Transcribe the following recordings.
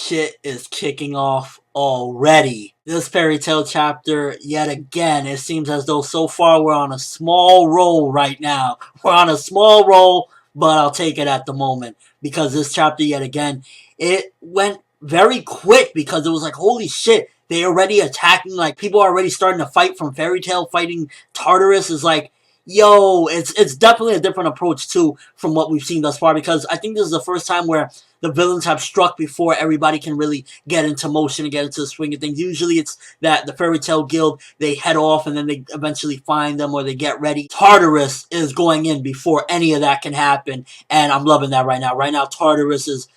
shit is kicking off already. This fairy tale chapter, yet again, it seems as though so far we're on a small roll right now. We're on a small roll, but I'll take it at the moment. Because this chapter, yet again, it went very quick because it was like, holy shit, they already attacking, like, people are already starting to fight from Fairy Tail fighting Tartarus is like, yo, it's definitely a different approach too from what we've seen thus far, because I think this is the first time where the villains have struck before everybody can really get into motion and get into the swing of things. Usually it's that the Fairy Tail Guild, they head off and then they eventually find them or they get ready. Tartarus is going in before any of that can happen, and I'm loving that right now. Right now, Tartarus is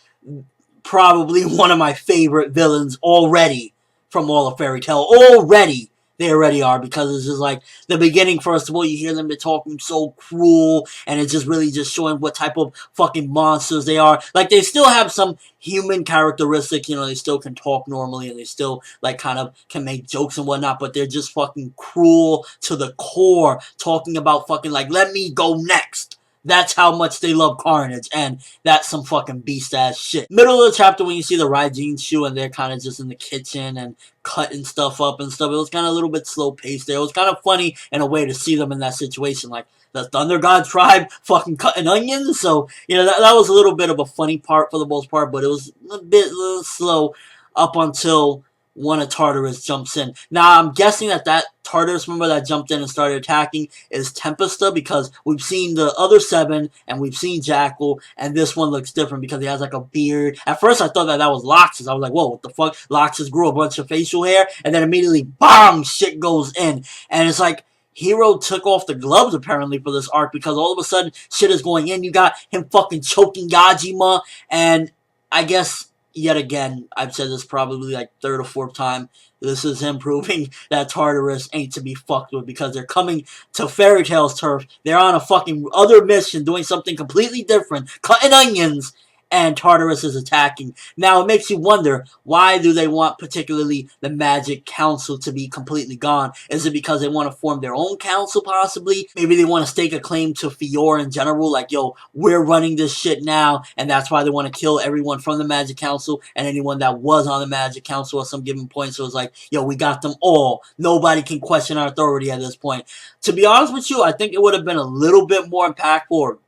probably one of my favorite villains already from all of Fairy Tail. Already. They already are, because it's just like the beginning. First of all, you hear them, they're talking so cruel, and it's just really just showing what type of fucking monsters they are. Like, they still have some human characteristics, you know, they still can talk normally, and they still, like, kind of can make jokes and whatnot, but they're just fucking cruel to the core, talking about fucking, like, let me go next. That's how much they love carnage, and that's some fucking beast-ass shit. Middle of the chapter, when you see the Raijin shoe, and they're kind of just in the kitchen and cutting stuff up and stuff, it was kind of a little bit slow-paced there. It was kind of funny in a way to see them in that situation, like, the Thunder God tribe fucking cutting onions, so, you know, that was a little bit of a funny part for the most part, but it was a little slow up until one of Tartarus jumps in. Now, I'm guessing that Tartarus member that jumped in and started attacking is Tempesta, because we've seen the other 7, and we've seen Jackal, and this one looks different because he has, like, a beard. At first, I thought that was Laxus. I was like, whoa, what the fuck? Laxus grew a bunch of facial hair, and then immediately, BAM! Shit goes in. And it's like, Hero took off the gloves, apparently, for this arc, because all of a sudden, shit is going in. You got him fucking choking Yajima, and I guess, yet again, I've said this probably like 3rd or 4th time, this is him proving that Tartarus ain't to be fucked with, because they're coming to Fairy Tail's turf. They're on a fucking other mission, doing something completely different, cutting onions, and Tartarus is attacking. Now, it makes you wonder, why do they want particularly the Magic Council to be completely gone? Is it because they want to form their own council, possibly? Maybe they want to stake a claim to Fior in general, like, yo, we're running this shit now, and that's why they want to kill everyone from the Magic Council and anyone that was on the Magic Council at some given point. So it's like, yo, we got them all. Nobody can question our authority at this point. To be honest with you, I think it would have been a little bit more impactful, or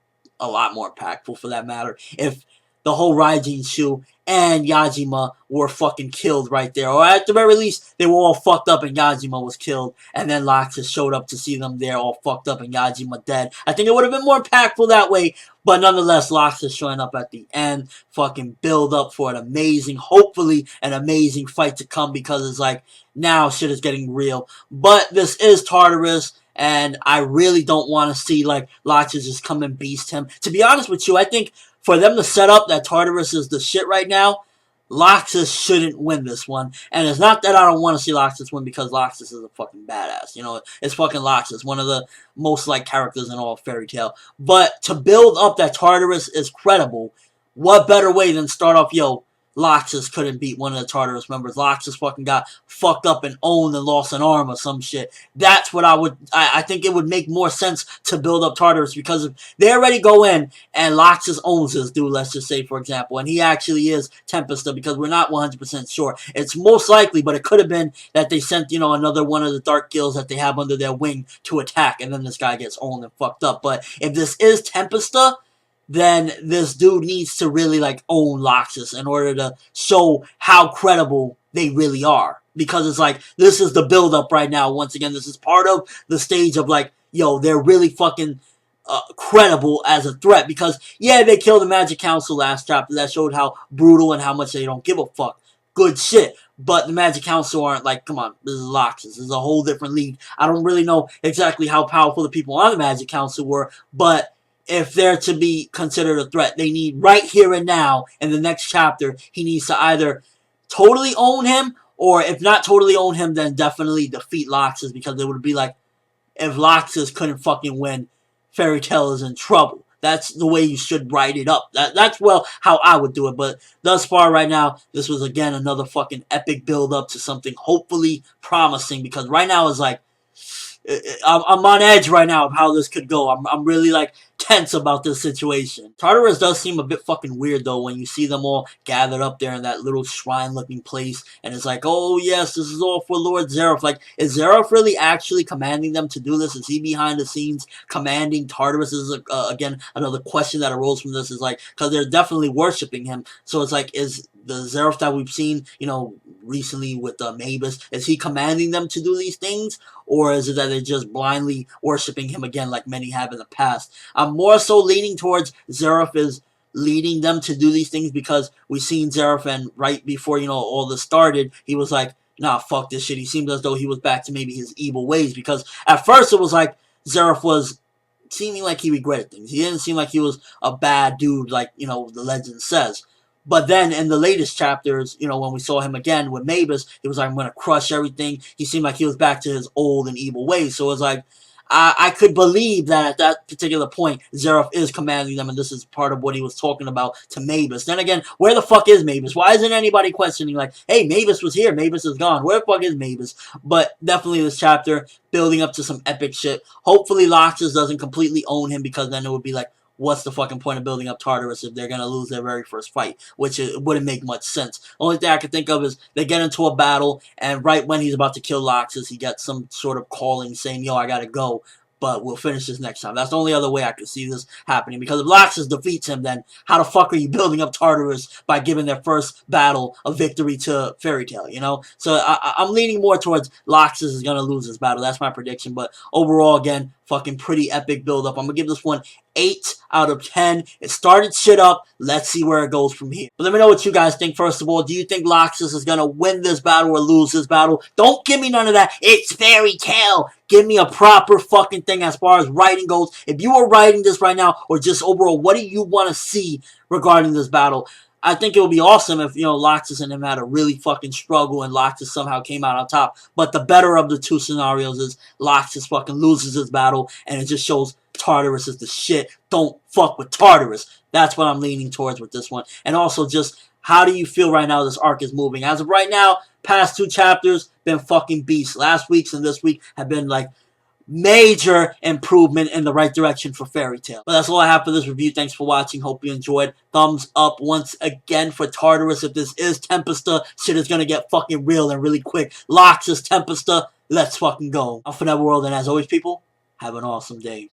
a lot more impactful for that matter, if the whole Raijin shoe and Yajima were fucking killed right there. Or at the very least, they were all fucked up and Yajima was killed. And then Laxus showed up to see them there all fucked up and Yajima dead. I think it would have been more impactful that way. But nonetheless, Laxus showing up at the end. Fucking build up for an amazing, hopefully an amazing fight to come. Because it's like, now shit is getting real. But this is Tartarus. And I really don't want to see, like, Laxus just come and beast him. To be honest with you, I think for them to set up that Tartarus is the shit right now, Laxus shouldn't win this one. And it's not that I don't want to see Laxus win, because Laxus is a fucking badass. You know, it's fucking Laxus, one of the most liked characters in all of Fairy Tail. But to build up that Tartarus is credible, what better way than start off, yo, Laxus couldn't beat one of the Tartarus members. Laxus fucking got fucked up and owned and lost an arm or some shit. That's what I think it would make more sense to build up Tartarus, because if they already go in and Laxus owns this dude, let's just say, for example, and he actually is Tempesta, because we're not 100% sure. It's most likely, but it could have been that they sent, you know, another one of the Dark Guilds that they have under their wing to attack, and then this guy gets owned and fucked up. But if this is Tempesta, then this dude needs to really, like, own Laxus in order to show how credible they really are. Because it's like, this is the build-up right now. Once again, this is part of the stage of, like, yo, they're really fucking credible as a threat. Because, yeah, they killed the Magic Council last chapter. That showed how brutal and how much they don't give a fuck. Good shit. But the Magic Council aren't like, come on, this is Laxus. This is a whole different league. I don't really know exactly how powerful the people on the Magic Council were, but if they're to be considered a threat, they need right here and now, in the next chapter, he needs to either totally own him, or if not totally own him, then definitely defeat Laxus, because it would be like, if Laxus couldn't fucking win, Fairy Tail is in trouble. That's the way you should write it up. That's, well, how I would do it. But thus far right now, this was, again, another fucking epic build-up to something hopefully promising, because right now it's like, I'm on edge right now of how this could go. I'm really like tense about this situation. Tartarus does seem a bit fucking weird though when you see them all gathered up there in that little shrine looking place, and it's like, oh yes, this is all for Lord Zeref. Like, is Zeref really actually commanding them to do this? Is he behind the scenes commanding Tartarus? This is again another question that arose from this, is like, because they're definitely worshiping him, so it's like, is the Zeref that we've seen, you know, recently with Mavis, is he commanding them to do these things? Or is it that they're just blindly worshipping him again like many have in the past? I'm more so leaning towards Zeref is leading them to do these things, because we've seen Zeref, and right before, you know, all this started, he was like, nah, fuck this shit. He seemed as though he was back to maybe his evil ways, because at first it was like Zeref was seeming like he regretted things. He didn't seem like he was a bad dude like, you know, the legend says. But then in the latest chapters, you know, when we saw him again with Mavis, he was like, I'm going to crush everything. He seemed like he was back to his old and evil ways. So it was like, I could believe that at that particular point, Zeref is commanding them, and this is part of what he was talking about to Mavis. Then again, where the fuck is Mavis? Why isn't anybody questioning, like, hey, Mavis was here, Mavis is gone. Where the fuck is Mavis? But definitely this chapter, building up to some epic shit. Hopefully Laxus doesn't completely own him, because then it would be like, what's the fucking point of building up Tartarus if they're going to lose their very first fight? Which it wouldn't make much sense. Only thing I can think of is they get into a battle, and right when he's about to kill Laxus, he gets some sort of calling saying, yo, I gotta go, but we'll finish this next time. That's the only other way I could see this happening, because if Laxus defeats him, then how the fuck are you building up Tartarus by giving their first battle a victory to Fairy Tail, you know? So I'm leaning more towards Laxus is going to lose this battle. That's my prediction, but overall, again, fucking pretty epic build-up. I'm going to give this one 8 out of 10. It started shit up. Let's see where it goes from here. But let me know what you guys think. First of all, do you think Laxus is going to win this battle or lose this battle? Don't give me none of that. It's Fairy Tail. Give me a proper fucking thing as far as writing goes. If you were writing this right now, or just overall, what do you want to see regarding this battle? I think it would be awesome if, you know, Laxus and him had a really fucking struggle and Laxus somehow came out on top. But the better of the two scenarios is Laxus fucking loses his battle, and it just shows Tartarus is the shit. Don't fuck with Tartarus. That's what I'm leaning towards with this one. And also, just how do you feel right now this arc is moving? As of right now, past 2 chapters been fucking beasts. Last week's and this week have been like major improvement in the right direction for Fairy Tail. But that's all I have for this review. Thanks for watching. Hope you enjoyed. Thumbs up once again for Tartarus. If this is Tempesta, shit is gonna get fucking real and really quick. Laxus, Tempesta, let's fucking go. I'm ForneverWorld, and as always, people, have an awesome day.